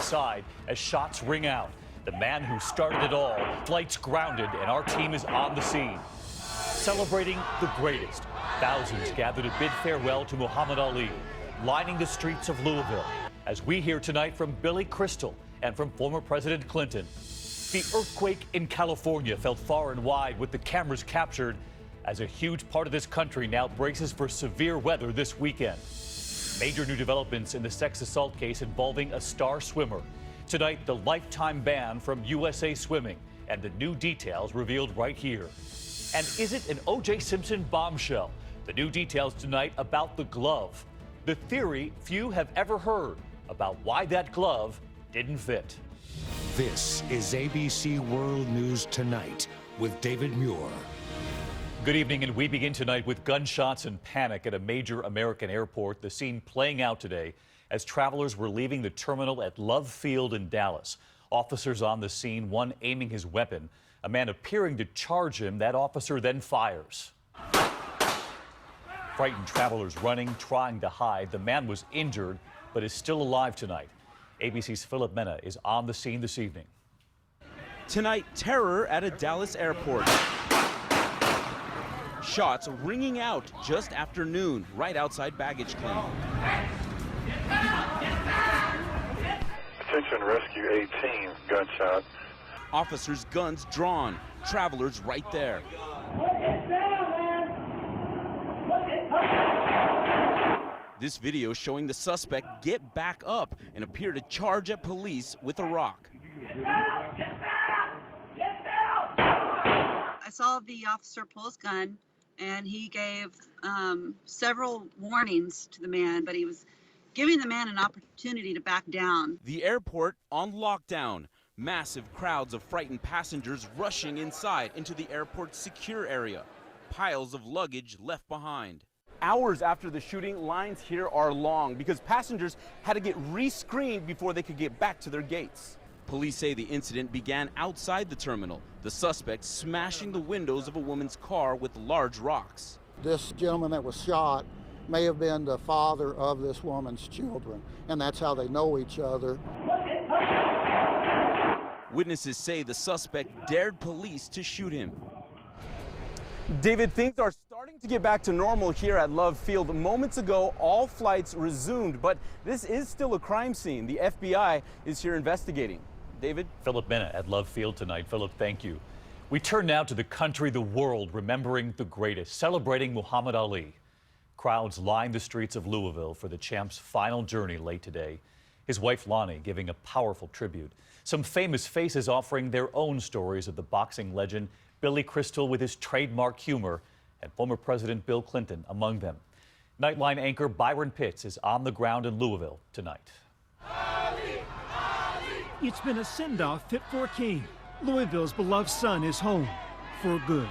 inside as shots ring out. The man who started it all, flights grounded, and our team is on the scene. Celebrating the greatest. Thousands gathered to bid farewell to Muhammad Ali, lining the streets of Louisville. As we hear tonight from Billy Crystal and from former President Clinton. The earthquake in California felt far and wide with the cameras captured as a huge part of this country now braces for severe weather this weekend. Major new developments in the sex assault case involving a star swimmer. Tonight, the lifetime ban from USA Swimming and the new details revealed right here. And is it an O.J. Simpson bombshell? The new details tonight about the glove. The theory few have ever heard about why that glove didn't fit. This is ABC World News Tonight with David Muir. Good evening, and we begin tonight with gunshots and panic at a major American airport. The scene playing out today as travelers were leaving the terminal at Love Field in Dallas. Officers on the scene, one aiming his weapon. A man appearing to charge him. That officer then fires. Frightened travelers running, trying to hide. The man was injured, but is still alive tonight. ABC's Philip Mena is on the scene this evening. Tonight, terror at a Dallas airport. Shots ringing out just after noon, right outside baggage claim. Attention Rescue 18, gunshot. Officers' guns drawn, travelers right there. This video showing the suspect get back up and appear to charge at police with a rock. I saw the officer pull his gun, and he gave several warnings to the man, but he was giving the man an opportunity to back down. The airport on lockdown. Massive crowds of frightened passengers rushing inside into the airport's secure area. Piles of luggage left behind. Hours after the shooting, lines here are long because passengers had to get re-screened before they could get back to their gates. Police say the incident began outside the terminal, the suspect smashing the windows of a woman's car with large rocks. This gentleman that was shot may have been the father of this woman's children, and that's how they know each other. Witnesses say the suspect dared police to shoot him. David, things are starting to get back to normal here at Love Field. Moments ago, all flights resumed, but this is still a crime scene. The FBI is here investigating. David? Philip Mena at Love Field tonight. Philip, thank you. We turn now to the country, the world, remembering the greatest, celebrating Muhammad Ali. Crowds lined the streets of Louisville for the champ's final journey late today. His wife Lonnie giving a powerful tribute. Some famous faces offering their own stories of the boxing legend, Billy Crystal with his trademark humor, and former President Bill Clinton among them. Nightline anchor Byron Pitts is on the ground in Louisville tonight. It's been a send-off fit for a king. Louisville's beloved son is home for good.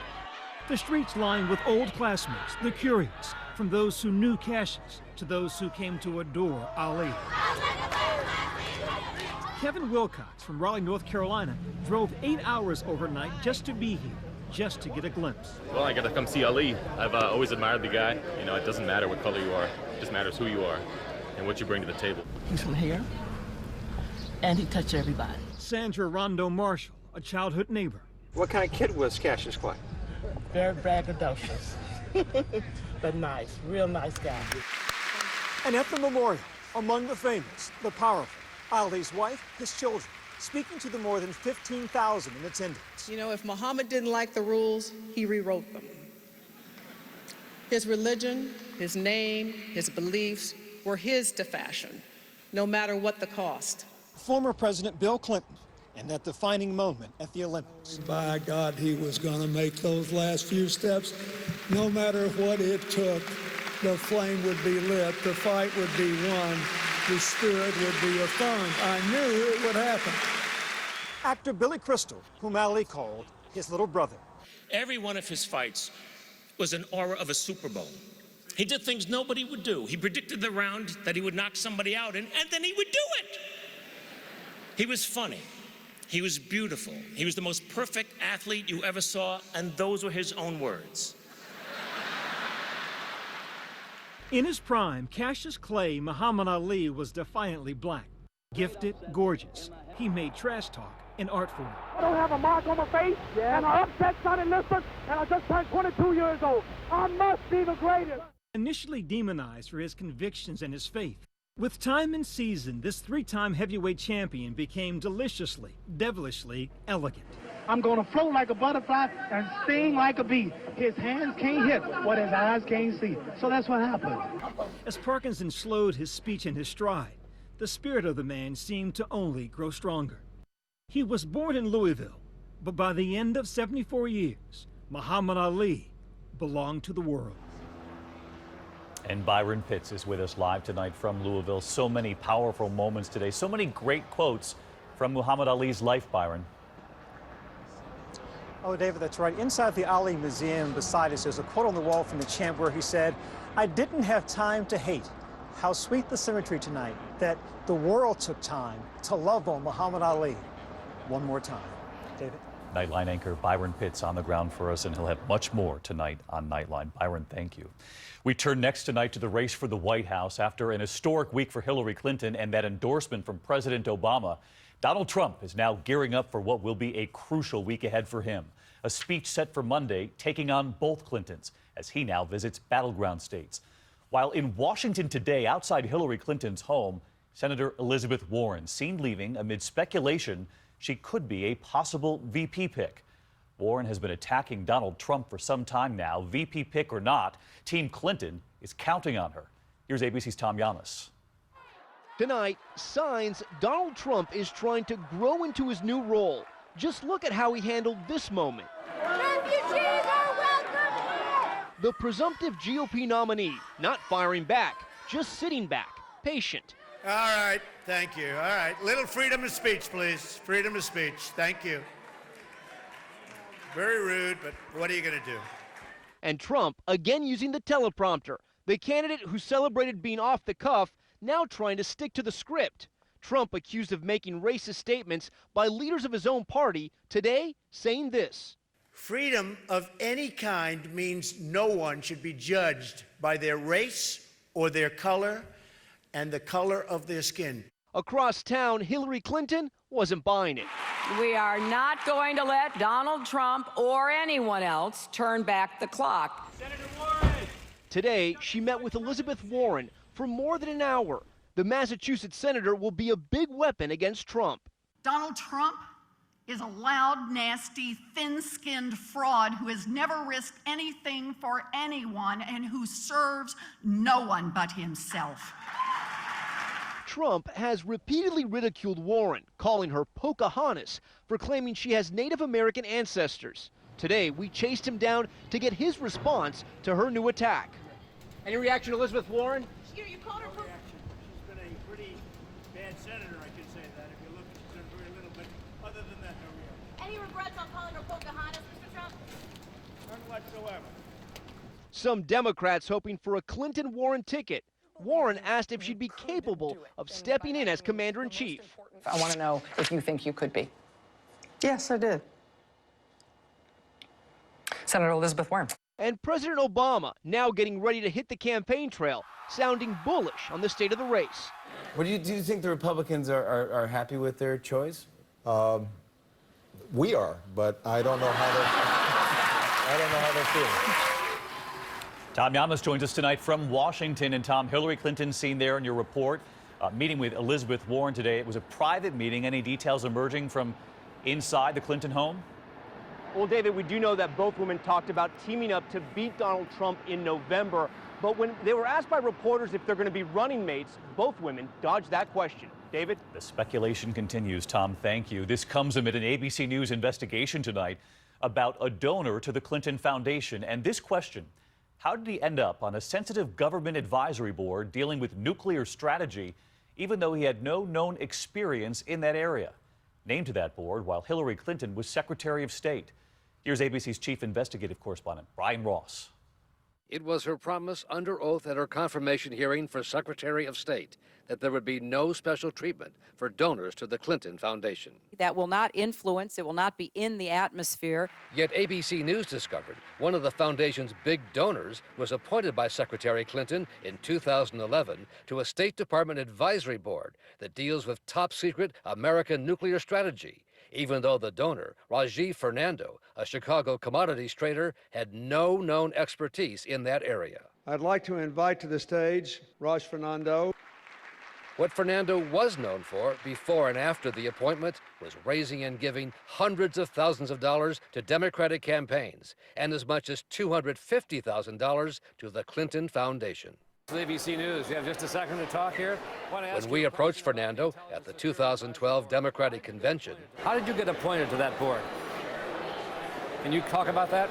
The streets lined with old classmates, the curious, from those who knew Cassius to those who came to adore Ali. Kevin Wilcox from Raleigh, North Carolina, drove 8 hours overnight just to be here, just to get a glimpse. Well, I got to come see Ali. I've always admired the guy. You know, it doesn't matter what color you are. It just matters who you are and what you bring to the table. He's from here, and he touched everybody. Sandra Rondo Marshall, a childhood neighbor. What kind of kid was Cassius Clay? Very braggadocious, but nice, real nice guy. And at the memorial, among the famous, the powerful, Ali's wife, his children, speaking to the more than 15,000 in attendance. You know, if Muhammad didn't like the rules, he rewrote them. His religion, his name, his beliefs were his to fashion, no matter what the cost. Former President Bill Clinton, and that defining moment at the Olympics. By God, he was going to make those last few steps. No matter what it took, the flame would be lit, the fight would be won, the spirit would be affirmed. I knew it would happen. Actor Billy Crystal, whom Ali called his little brother. Every one of his fights was an aura of a Super Bowl. He did things nobody would do. He predicted the round that he would knock somebody out in, and then he would do it. He was funny. He was beautiful. He was the most perfect athlete you ever saw, and those were his own words. In his prime, Cassius Clay Muhammad Ali was defiantly black. Gifted, gorgeous, he made trash talk an art form. I don't have a mark on my face, and I upset Son Elizabeth, and I just turned 22 years old. I must be the greatest. Initially demonized for his convictions and his faith, with time and season, this three-time heavyweight champion became deliciously, devilishly elegant. I'm going to float like a butterfly and sting like a bee. His hands can't hit what his eyes can't see. So that's what happened. As Parkinson slowed his speech and his stride, the spirit of the man seemed to only grow stronger. He was born in Louisville, but by the end of 74 years, Muhammad Ali belonged to the world. And Byron Pitts is with us live tonight from Louisville. So many powerful moments today, so many great quotes from Muhammad Ali's life, Byron. Oh, David, that's right. Inside the Ali Museum beside us, there's a quote on the wall from the champ where he said, "I didn't have time to hate. How sweet the symmetry tonight, that the world took time to love on Muhammad Ali." One more time. David? Nightline anchor Byron Pitts on the ground for us, and he'll have much more tonight on Nightline. Byron, thank you. We turn next tonight to the race for the White House. After an historic week for Hillary Clinton and that endorsement from President Obama, Donald Trump is now gearing up for what will be a crucial week ahead for him. A speech set for Monday, taking on both Clintons as he now visits battleground states. While in Washington today, outside Hillary Clinton's home, Senator Elizabeth Warren seen leaving amid speculation she could be a possible VP pick. Warren has been attacking Donald Trump for some time now. VP pick or not, Team Clinton is counting on her. Here's ABC's Tom Llamas. Tonight, signs Donald Trump is trying to grow into his new role. Just look at how he handled this moment. Refugees are welcome here! The presumptive GOP nominee not firing back, just sitting back, patient. All right, thank you. All right, little freedom of speech, please. Freedom of speech, thank you. Very rude, but what are you going to do? And Trump again using the teleprompter. The candidate who celebrated being off the cuff now trying to stick to the script. Trump accused of making racist statements by leaders of his own party, today saying this. Freedom of any kind means no one should be judged by their race or their color and the color of their skin. Across town, Hillary Clinton wasn't buying it. We are not going to let Donald Trump or anyone else turn back the clock. Senator Warren! Today, she met with Elizabeth Warren for more than an hour. The Massachusetts senator will be a big weapon against Trump. Donald Trump is a loud, nasty, thin-skinned fraud who has never risked anything for anyone and who serves no one but himself. Trump has repeatedly ridiculed Warren, calling her Pocahontas for claiming she has Native American ancestors. Today, we chased him down to get his response to her new attack. Any reaction to Elizabeth Warren? You called her She's been a pretty bad senator, I can say that. If you look, she's done very little, but other than that, no reaction. Any regrets on calling her Pocahontas, Mr. Trump? None whatsoever. Some Democrats hoping for a Clinton-Warren ticket. Warren asked if she'd be capable of stepping in as commander-in-chief. I want to know if you think you could be. Yes, I did. Senator Elizabeth Warren. And President Obama now getting ready to hit the campaign trail, sounding bullish on the state of the race. Do you think the Republicans are happy with their choice? We are, but I don't know how they're feeling. Tom Llamas joins us tonight from Washington. And Tom, Hillary Clinton seen there in your report, meeting with Elizabeth Warren today. It was a private meeting. Any details emerging from inside the Clinton home? Well, David, we do know that both women talked about teaming up to beat Donald Trump in November. But when they were asked by reporters if they're going to be running mates, both women dodged that question. David? The speculation continues. Tom, thank you. This comes amid an ABC News investigation tonight about a donor to the Clinton Foundation. And this question: how did he end up on a sensitive government advisory board dealing with nuclear strategy, even though he had no known experience in that area? Named to that board while Hillary Clinton was Secretary of State. Here's ABC's chief investigative correspondent, Brian Ross. It was her promise under oath at her confirmation hearing for Secretary of State that there would be no special treatment for donors to the Clinton Foundation. That will not influence, it will not be in the atmosphere. Yet ABC News discovered one of the foundation's big donors was appointed by Secretary Clinton in 2011 to a State Department advisory board that deals with top-secret American nuclear strategy, even though the donor, Wjla Fernando, a Chicago commodities trader, had no known expertise in that area. I'd like to invite to the stage Raj Fernando. What Fernando was known for before and after the appointment was raising and giving hundreds of thousands of dollars to Democratic campaigns and as much as $250,000 to the Clinton Foundation. ABC News, you have just a second to talk here. When we approached Fernando at the 2012 Democratic Convention, How did you get appointed to that board? Can you talk about that?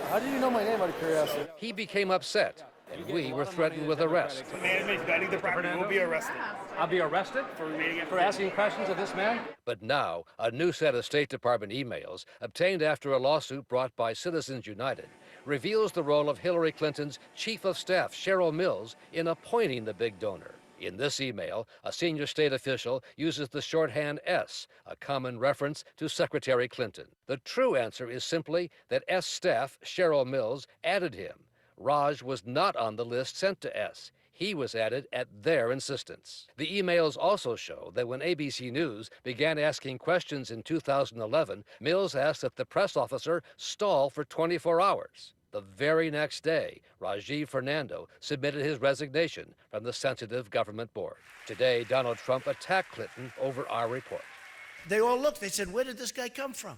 How do you know my name, out of curiosity? he became upset, and we were threatened with arrest. Management vetting the property will be arrested. I'll be arrested for asking questions of this man? But now, a new set of State Department emails, obtained after a lawsuit brought by Citizens United, reveals the role of Hillary Clinton's Chief of Staff, Cheryl Mills, in appointing the big donor. In this email, a senior state official uses the shorthand S, a common reference to Secretary Clinton. The true answer is simply that S staff, Cheryl Mills, added him. Raj was not on the list sent to S. He was added at their insistence. The emails also show that when ABC News began asking questions in 2011, Mills asked that the press officer stall for 24 hours. The very next day, Wjla Fernando submitted his resignation from the sensitive government board. Today, Donald Trump attacked Clinton over our report. They all looked. They said, where did this guy come from?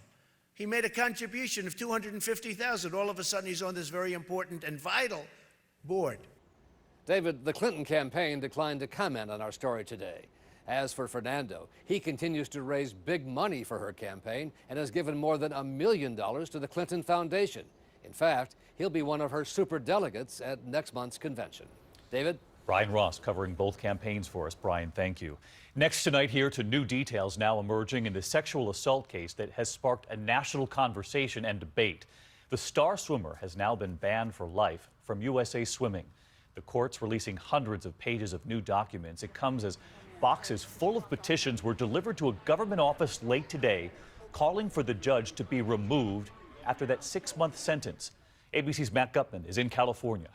He made a contribution of $250,000. All of a sudden, he's on this very important and vital board. David, the Clinton campaign declined to comment on our story today. As for Fernando, he continues to raise big money for her campaign and has given more than $1 million to the Clinton Foundation. In fact, he'll be one of her superdelegates at next month's convention. David? Brian Ross covering both campaigns for us. Brian, thank you. Next tonight here to new details now emerging in the sexual assault case that has sparked a national conversation and debate. The star swimmer has now been banned for life from USA Swimming. The court's releasing hundreds of pages of new documents. It comes as boxes full of petitions were delivered to a government office late today, calling for the judge to be removed after that 6-month sentence. ABC's Matt Gutman is in California.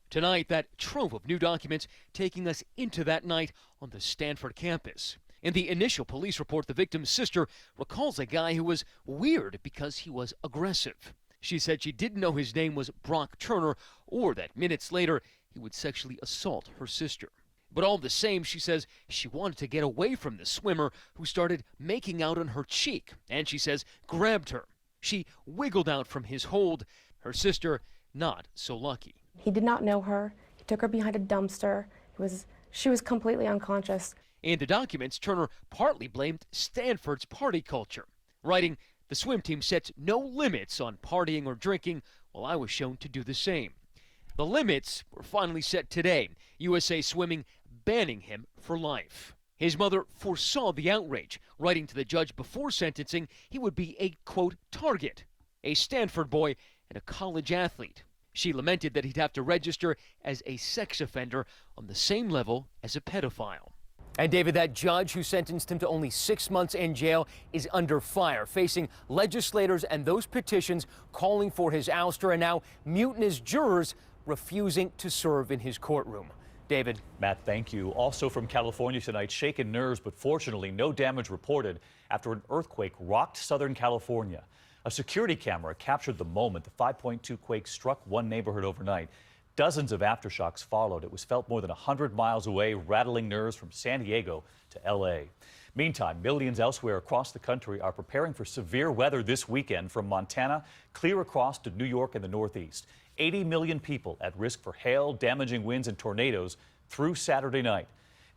Tonight, that trove of new documents taking us into that night on the Stanford campus. In the initial police report, the victim's sister recalls a guy who was weird because he was aggressive. She said she didn't know his name was Brock Turner or that minutes later he would sexually assault her sister. But all the same, she says she wanted to get away from the swimmer who started making out on her cheek and, she says, grabbed her. She wiggled out from his hold. Her sister, not so lucky. He did not know her. He took her behind a dumpster. She was completely unconscious. In the documents, Turner partly blamed Stanford's party culture, writing, "The swim team sets no limits on partying or drinking, while I was shown to do the same." The limits were finally set today, USA Swimming banning him for life. His mother foresaw the outrage, writing to the judge before sentencing he would be a, quote, target, a Stanford boy and a college athlete. She lamented that he'd have to register as a sex offender on the same level as a pedophile. And David, that judge who sentenced him to only 6 months in jail is under fire, facing legislators and those petitions calling for his ouster, and now mutinous jurors refusing to serve in his courtroom. David. Matt, thank you. Also from California tonight, shaken nerves, but fortunately no damage reported after an earthquake rocked Southern California. A security camera captured the moment the 5.2 quake struck one neighborhood overnight. Dozens of aftershocks followed. It was felt more than 100 miles away, rattling nerves from San Diego to L.A. Meantime, millions elsewhere across the country are preparing for severe weather this weekend, from Montana clear across to New York and the Northeast. 80 million people at risk for hail, damaging winds, and tornadoes through Saturday night.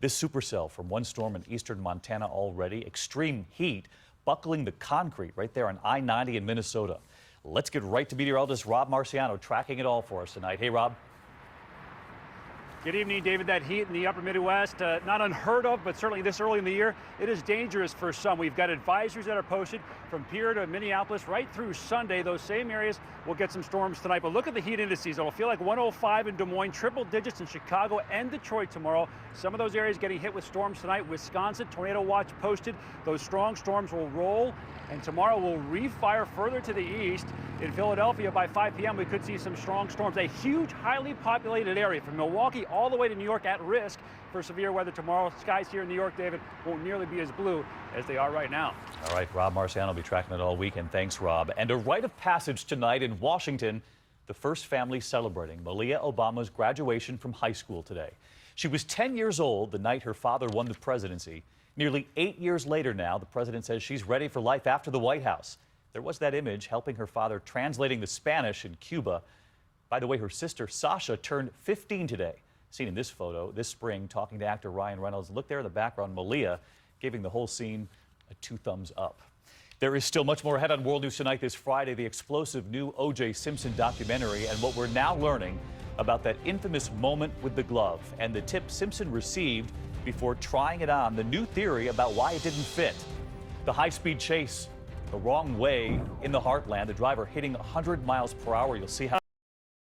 This supercell from one storm in eastern Montana already. Extreme heat buckling the concrete right there on I-90 in Minnesota. Let's get right to meteorologist Rob Marciano tracking it all for us tonight. Hey, Rob. Good evening, David. That heat in the upper Midwest, not unheard of, but certainly this early in the year, it is dangerous for some. We've got advisories that are posted from Pierre to Minneapolis right through Sunday. Those same areas will get some storms tonight. But look at the heat indices. It'll feel like 105 in Des Moines, triple digits in Chicago and Detroit tomorrow. Some of those areas getting hit with storms tonight. Wisconsin, tornado watch posted. Those strong storms will roll, and tomorrow will refire further to the east. In Philadelphia, by 5 p.m., we could see some strong storms. A huge, highly populated area from Milwaukee all the way to New York at risk for severe weather tomorrow. Skies here in New York, David, won't nearly be as blue as they are right now. All right, Rob Marciano will be tracking it all weekend. Thanks, Rob. And a rite of passage tonight in Washington, the first family celebrating Malia Obama's graduation from high school today. She was 10 years old the night her father won the presidency. Nearly 8 years later now, the president says she's ready for life after the White House. There was that image helping her father translating the Spanish in Cuba. By the way, her sister Sasha turned 15 today. Seen in this photo this spring talking to actor Ryan Reynolds. Look there in the background, Malia giving the whole scene a 2 thumbs up. There is still much more ahead on World News Tonight this Friday. The explosive new O.J. Simpson documentary and what we're now learning about that infamous moment with the glove and the tip Simpson received before trying it on. The new theory about why it didn't fit. The high-speed chase the wrong way in the heartland. The driver hitting 100 miles per hour. You'll see how